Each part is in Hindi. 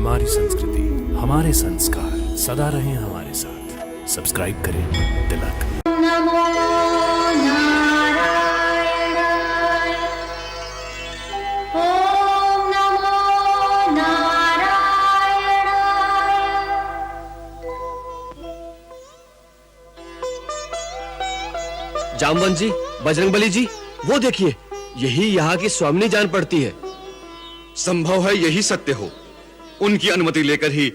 हमारी संस्कृति, हमारे संस्कार सदा रहें हमारे साथ। सब्सक्राइब करें तिलक। नमो नारायणाय। ओम नमो नारायणाय। जामवंत जी, बजरंगबली जी, वो देखिए, यही यहाँ की स्वामिनी जान पड़ती है। संभव है यही सत्य हो। उनकी अनुमति लेकर ही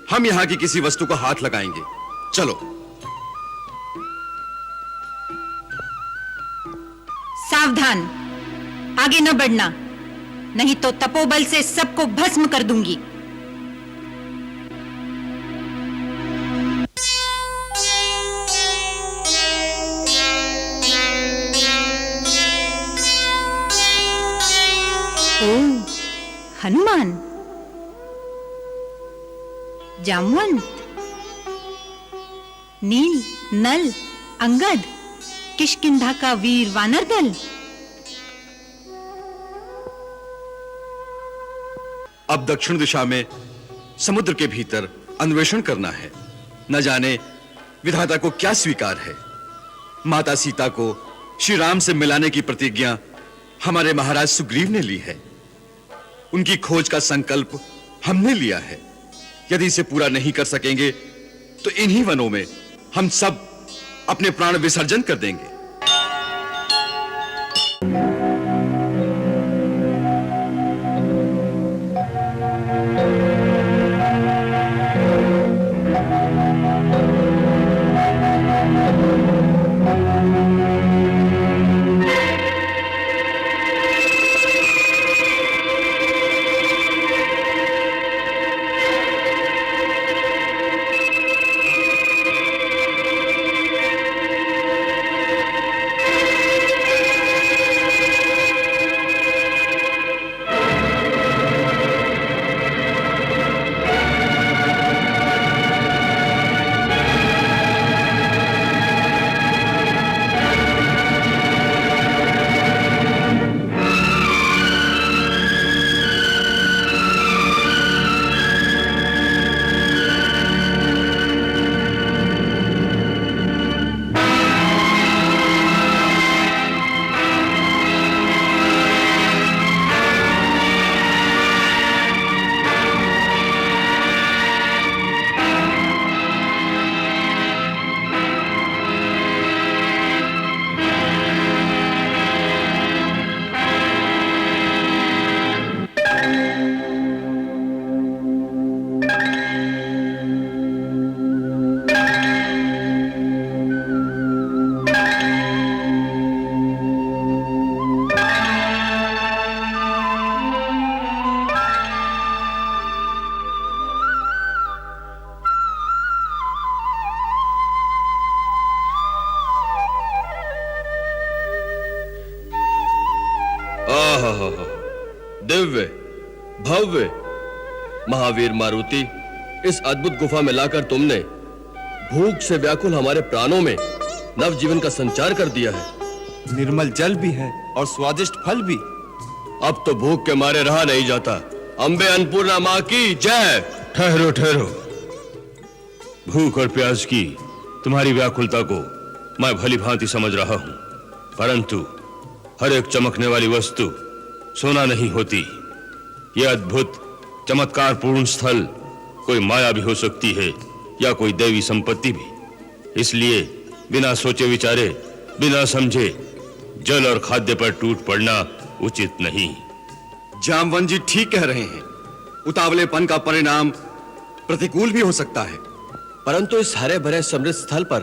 हम यहाँ की किसी वस्तु को हाथ लगाएंगे। चलो। सावधान, आगे न बढ़ना, नहीं तो तपोबल से सबको भस्म कर दूंगी। ओह, हनुमान, जामवंत, नील, नल, अंगद, किष्किंधा का वीर वानर दल। अब दक्षिण दिशा में समुद्र के भीतर अन्वेषण करना है। न जाने विधाता को क्या स्वीकार है। माता सीता को श्री राम से मिलाने की प्रतिज्ञा हमारे महाराज सुग्रीव ने ली है। उनकी खोज का संकल्प हमने लिया है। यदि इसे पूरा नहीं कर सकेंगे तो इन्हीं वनों में हम सब अपने प्राण विसर्जन कर देंगे। दिव्य भव्य महावीर मारुति, इस अद्भुत गुफा में लाकर तुमने भूख से व्याकुल हमारे प्राणों में नव जीवन का संचार कर दिया है। निर्मल जल भी है और स्वादिष्ट फल भी। अब तो भूख के मारे रहा नहीं जाता। अंबे अन्नपूर्णा मां की जय। ठहरो ठहरो, भूख और प्यास की तुम्हारी व्याकुलता को मैं भली भांति समझ रहा हूं, परंतु हर एक चमकने वाली वस्तु सोना नहीं होती। यह अद्भुत चमत्कार पूर्ण स्थल कोई माया भी हो सकती है या कोई दैवी संपत्ति भी। इसलिए बिना सोचे विचारे, बिना समझे जल और खाद्य पर टूट पड़ना उचित नहीं। जामवंत जी ठीक कह रहे हैं। उतावलेपन का परिणाम प्रतिकूल भी हो सकता है। परंतु इस हरे भरे समृद्ध स्थल पर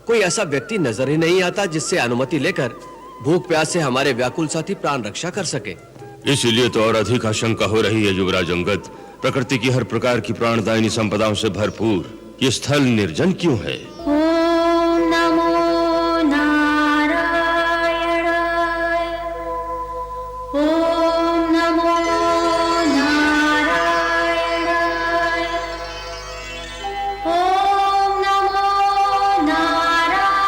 कोई ऐसा व्यक्ति नजर ही नहीं आता जिससे अनुमति लेकर भूख प्यास से हमारे व्याकुल साथी प्राण रक्षा कर सके। इसीलिए तो और अधिक आशंका हो रही है युवराज अंगद। प्रकृति की हर प्रकार की प्राणदायिनी संपदाओं से भरपूर ये स्थल निर्जन क्यों है? ओम नमो नारायणाय। ओम नमो नारायणाय। ओम नमो नारायणाय।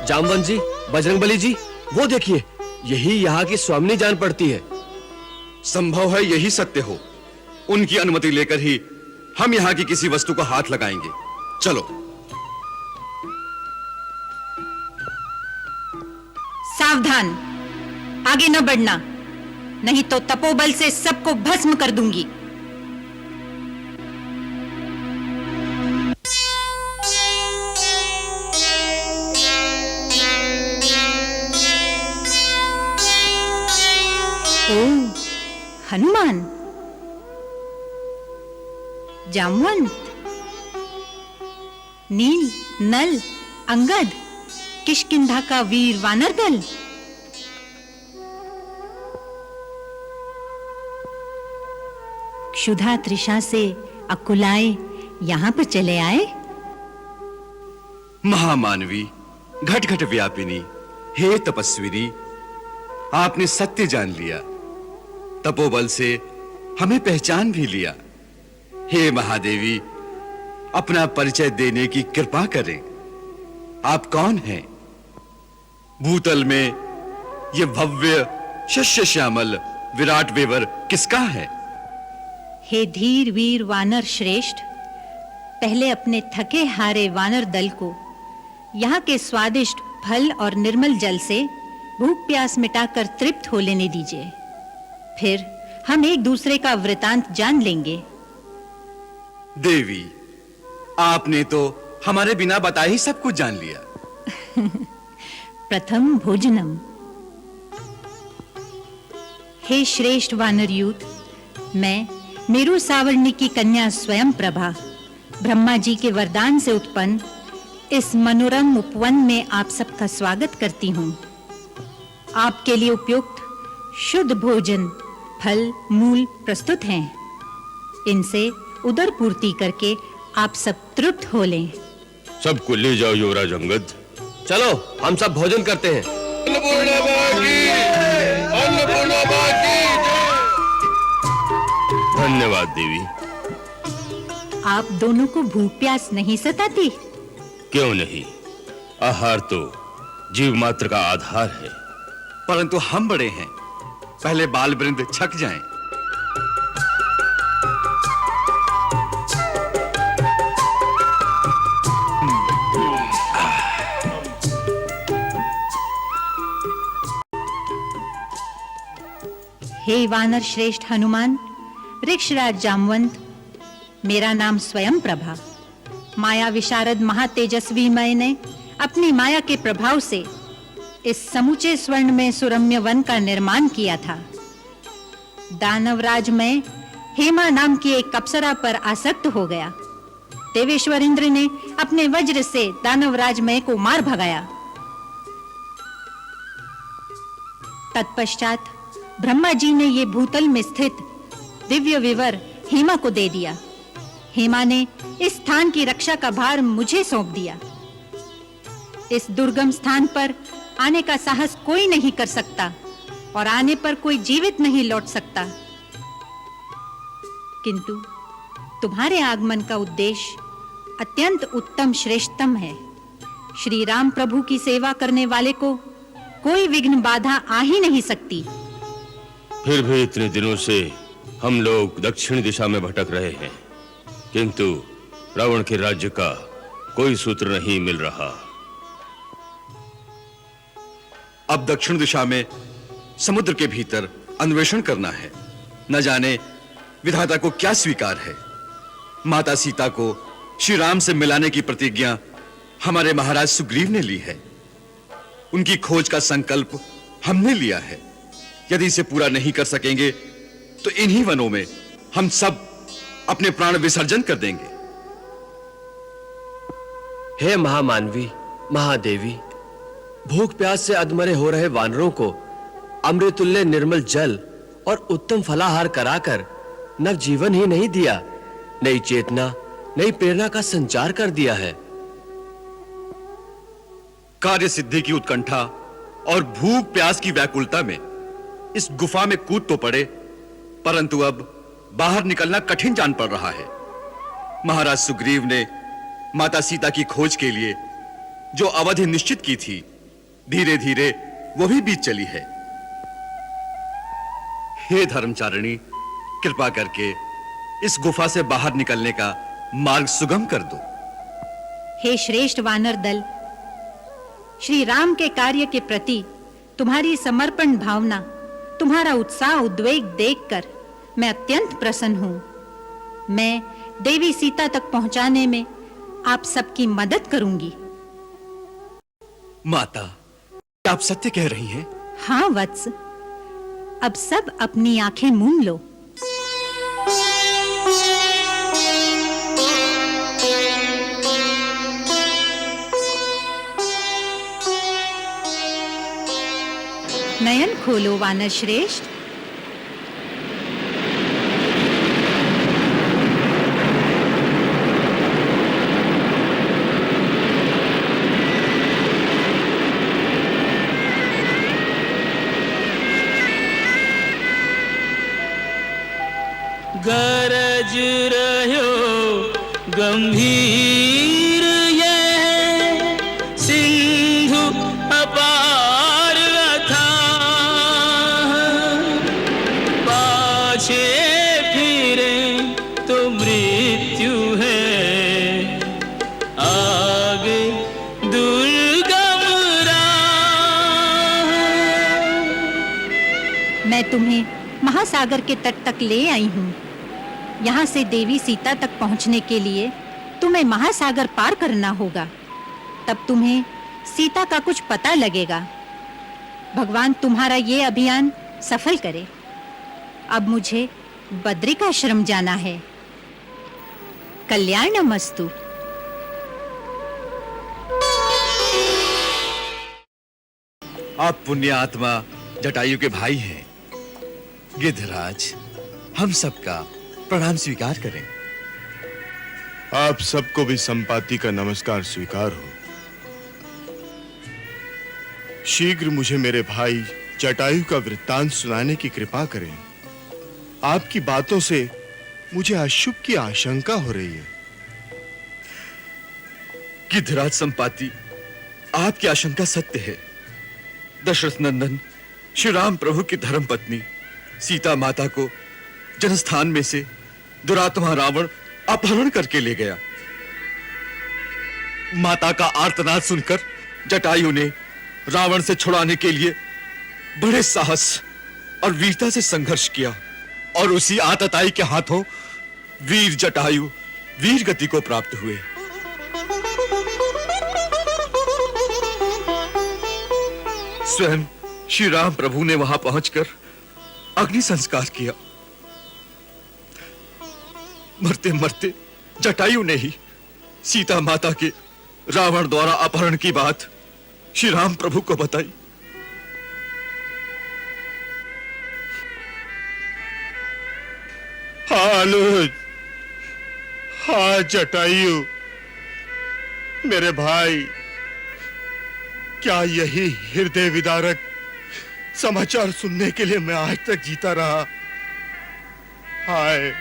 जामवंत जी, बजरंगबली जी, वो देखिए, यही यहाँ की स्वामिनी जान पड़ती है। संभव है यही सत्य हो। उनकी अनुमति लेकर ही हम यहाँ की किसी वस्तु को हाथ लगाएंगे। चलो। सावधान, आगे न बढ़ना, नहीं तो तपोबल से सबको भस्म कर दूंगी। ओ, हनुमान, जामवंत, नील, नल, अंगद, किष्किंधा का वीर वानर दल। क्षुधा तृषा से अकुलाए यहां पर चले आए। महामानवी, घट घट व्यापिनी, हे तपस्विनी, आपने सत्य जान लिया, तपोबल से हमें पहचान भी लिया। हे महादेवी, अपना परिचय देने की कृपा करें। आप कौन हैं? भूतल में ये भव्य शस्य श्यामल विराट वेवर किसका है? हे धीर वीर वानर श्रेष्ठ, पहले अपने थके हारे वानर दल को यहाँ के स्वादिष्ट फल और निर्मल जल से भूख प्यास मिटाकर तृप्त हो लेने दीजिए, फिर हम एक दूसरे का वृतांत जान लेंगे। देवी, आपने तो हमारे बिना बताए ही सब कुछ जान लिया। प्रथम भोजनम। हे श्रेष्ठ वानरयूथ, मैं मेरु सावर्णी की कन्या स्वयं प्रभा ब्रह्मा जी के वरदान से उत्पन्न इस मनोरम उपवन में आप सबका स्वागत करती हूँ। आपके लिए उपयुक्त शुद्ध भोजन, फल, मूल प्रस्तुत हैं। इनसे उदर पूर्ति करके आप सब तृप्त हो लें। सबको ले जाओ युवराज अंगद। चलो, हम सब भोजन करते हैं। धन्यवाद देवी। आप दोनों को भूख प्यास नहीं सताती? क्यों नहीं, आहार तो जीव मात्र का आधार है। परंतु हम बड़े हैं, पहले बाल वृंद छक जाएं। हे वानर श्रेष्ठ हनुमान, वृक्षराज जामवंत, मेरा नाम स्वयं प्रभा। माया विशारद महातेजस्वी मैंने अपनी माया के प्रभाव से इस समूचे स्वर्ण में सुरम्य वन का निर्माण किया था। दानवराज में हेमा नाम की एक अप्सरा पर आसक्त हो गया। देवेश्वर इंद्र ने अपने वज्र से दानवराज में को मार भगाया। तत्पश्चात ब्रह्मा जी ने ये भूतल में स्थित दिव्य विवर हेमा को दे दिया। हेमा ने इस स्थान की रक्षा का भार मुझे सौंप दिया। इस दुर्गम स्थान पर आने का साहस कोई नहीं कर सकता और आने पर कोई जीवित नहीं लौट सकता। किंतु तुम्हारे आगमन का उद्देश्य अत्यंत उत्तम श्रेष्ठतम है। श्री राम प्रभु की सेवा करने वाले को कोई विघ्न बाधा आ ही नहीं सकती। फिर भी इतने दिनों से हम लोग दक्षिण दिशा में भटक रहे हैं, किंतु रावण के राज्य का कोई सूत्र नहीं मिल रहा। अब दक्षिण दिशा में समुद्र के भीतर अन्वेषण करना है। न जाने विधाता को क्या स्वीकार है। माता सीता को श्री राम से मिलाने की प्रतिज्ञा हमारे महाराज सुग्रीव ने ली है। उनकी खोज का संकल्प हमने लिया है। यदि इसे पूरा नहीं कर सकेंगे तो इन्हीं वनों में हम सब अपने प्राण विसर्जन कर देंगे। हे महामानवी, महादेवी, भूख प्यास से अधमरे हो रहे वानरों को अमृतुल्य निर्मल जल और उत्तम फलाहार कराकर नव जीवन ही नहीं दिया, नई चेतना, नई प्रेरणा का संचार कर दिया है। कार्य सिद्धि की उत्कंठा और भूख प्यास की व्याकुलता में इस गुफा में कूद तो पड़े, परंतु अब बाहर निकलना कठिन जान पड़ रहा है। महाराज सुग्रीव ने माता सीता की खोज के लिए जो अवधि निश्चित की थी, धीरे धीरे वो भी बीत चली है। हे धर्मचारिणी, कृपा करके इस गुफा से बाहर निकलने का मार्ग सुगम कर दो। हे श्रेष्ठ वानर दल, श्री राम के कार्य के प्रति तुम्हारी समर्पण भावना, तुम्हारा उत्साह उद्वेग देखकर मैं अत्यंत प्रसन्न हूं। मैं देवी सीता तक पहुंचाने में आप सबकी मदद करूंगी। माता, क्या आप सत्य कह रही हैं? हाँ वत्स, अब सब अपनी आंखें मूंद लो। नयन खोलो वानर श्रेष्ठ। गरज रह्यो गंभीर ये सिंधु अपार अथाह, पाछे फिरे तो मृत्यु है, आगे दुर्गम राह। मैं तुम्हें महासागर के तट तक ले आई हूं। यहाँ से देवी सीता तक पहुंचने के लिए तुम्हें महासागर पार करना होगा, तब तुम्हें सीता का कुछ पता लगेगा। भगवान तुम्हारा ये अभियान सफल करे। अब मुझे बद्रिकाश्रम जाना है। कल्याणमस्तु। आप पुण्य आत्मा जटायु के भाई हैं। गिद्धराज, हम सबका प्रणाम स्वीकार करें। आप सबको भी संपाति का नमस्कार स्वीकार हो। शीघ्र मुझे मेरे भाई जटायु का वृत्तांत सुनाने की कृपा करें। आपकी बातों से मुझे अशुभ की आशंका हो रही है। गिद्धराज संपाति, आपकी आशंका सत्य है। दशरथ नंदन श्री राम प्रभु की धर्मपत्नी सीता माता को जनस्थान में से दुरात्मा रावण अपहरण करके ले गया। माता का आर्तनाद सुनकर जटायु ने रावण से छुड़ाने के लिए बड़े साहस और वीरता से संघर्ष किया, और उसी आतताई के हाथों वीर जटायु वीर गति को प्राप्त हुए। स्वयं श्री राम प्रभु ने वहां पहुंचकर अग्नि संस्कार किया। मरते मरते जटायु ने ही सीता माता के रावण द्वारा अपहरण की बात श्री राम प्रभु को बताई। अनुज, हाँ जटायु, मेरे भाई, क्या यही हृदय विदारक समाचार सुनने के लिए मैं आज तक जीता रहा? हाय,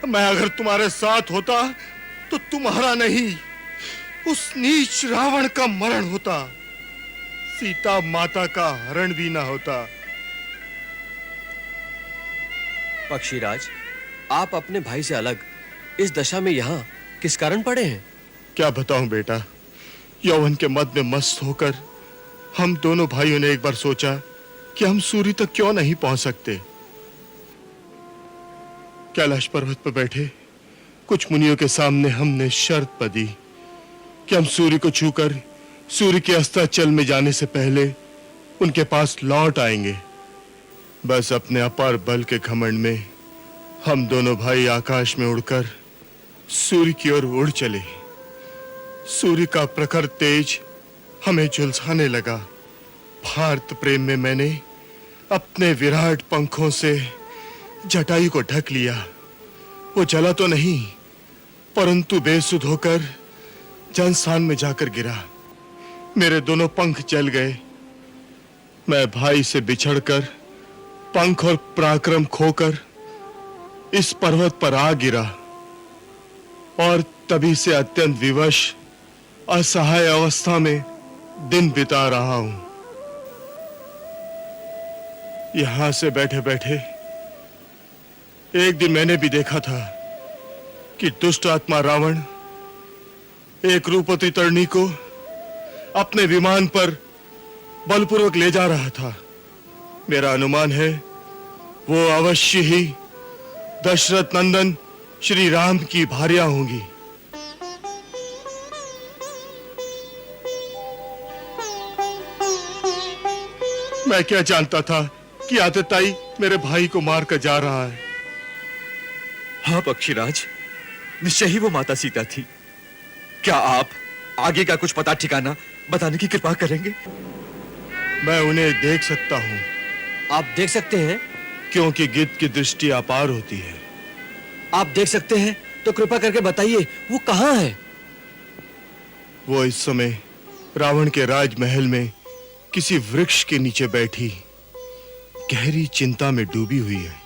मैं अगर तुम्हारे साथ होता तो तुम्हारा नहीं, उस नीच रावण का मरण होता, सीता माता का हरण भी ना होता। पक्षीराज, आप अपने भाई से अलग इस दशा में यहाँ किस कारण पड़े हैं? क्या बताऊं बेटा, यौवन के मद में मस्त होकर हम दोनों भाइयों ने एक बार सोचा कि हम सूर्य तक क्यों नहीं पहुंच सकते। कैलाश पर्वत पर बैठे कुछ मुनियों के सामने हमने शर्त बदी कि हम सूर्य को छूकर सूर्य के अस्ताचल में जाने से पहले उनके पास लौट आएंगे। बस अपने अपार बल के घमंड में हम दोनों भाई आकाश में उड़कर सूर्य की ओर उड़ चले। सूर्य का प्रखर तेज हमें झुलसाने लगा। भारत प्रेम में मैंने अपने विराट पंखों से जटायु को ढक लिया। वो जला तो नहीं, परंतु बेसुध होकर जनस्थान में जाकर गिरा। मेरे दोनों पंख जल गए। मैं भाई से बिछड़कर, पंख और पराक्रम खोकर इस पर्वत पर आ गिरा, और तभी से अत्यंत विवश, असहाय अवस्था में दिन बिता रहा हूं। यहां से बैठे बैठे एक दिन मैंने भी देखा था कि दुष्ट आत्मा रावण एक रूपवती तरणी को अपने विमान पर बलपूर्वक ले जा रहा था। मेरा अनुमान है वो अवश्य ही दशरथ नंदन श्री राम की भार्या होंगी। मैं क्या जानता था कि आदित्य मेरे भाई को मारकर जा रहा है। हाँ पक्षीराज, निश्चय ही वो माता सीता थी। क्या आप आगे का कुछ पता ठिकाना बताने की कृपा करेंगे? मैं उन्हें देख सकता हूँ आप देख सकते हैं? क्योंकि गिद्ध की दृष्टि अपार होती है। आप देख सकते हैं तो कृपा करके बताइए वो कहाँ है? वो इस समय रावण के राजमहल में किसी वृक्ष के नीचे बैठी गहरी चिंता में डूबी हुई है।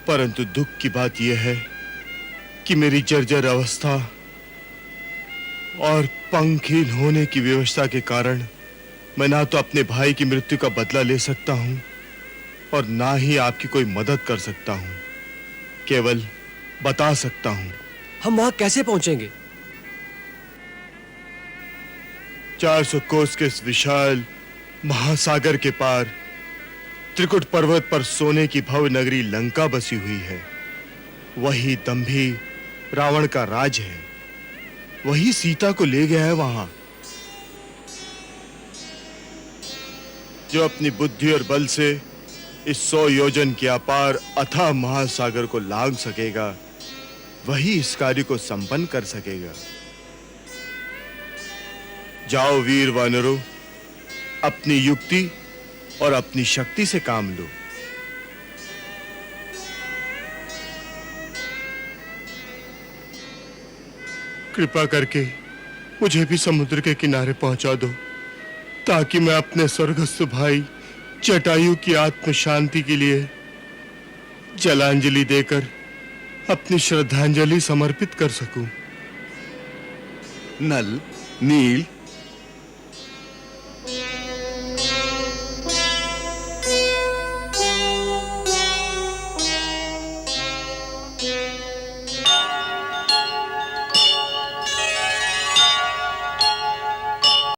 परंतु दुख की बात यह है कि मेरी जर्जर अवस्था और पंखहीन होने की विवशता के कारण मैं ना तो अपने भाई की मृत्यु का बदला ले सकता हूं और ना ही आपकी कोई मदद कर सकता हूं। केवल बता सकता हूं। हम वहां कैसे पहुंचेंगे? 400 कोस के इस विशाल महासागर के पार त्रिकुट पर्वत पर सोने की भव्य नगरी लंका बसी हुई है। वही दंभी रावण का राज है। वही सीता को ले गया है वहां। जो अपनी बुद्धि और बल से इस 100 योजन के अपार अथाह महासागर को लांघ सकेगा, वही इस कार्य को संपन्न कर सकेगा। जाओ वीर वानरों, अपनी युक्ति और अपनी शक्ति से काम लो। कृपा करके मुझे भी समुद्र के किनारे पहुंचा दो, ताकि मैं अपने स्वर्गस्थ भाई जटायु की आत्म शांति के लिए जलांजलि देकर अपनी श्रद्धांजलि समर्पित कर सकूं। नल, नील,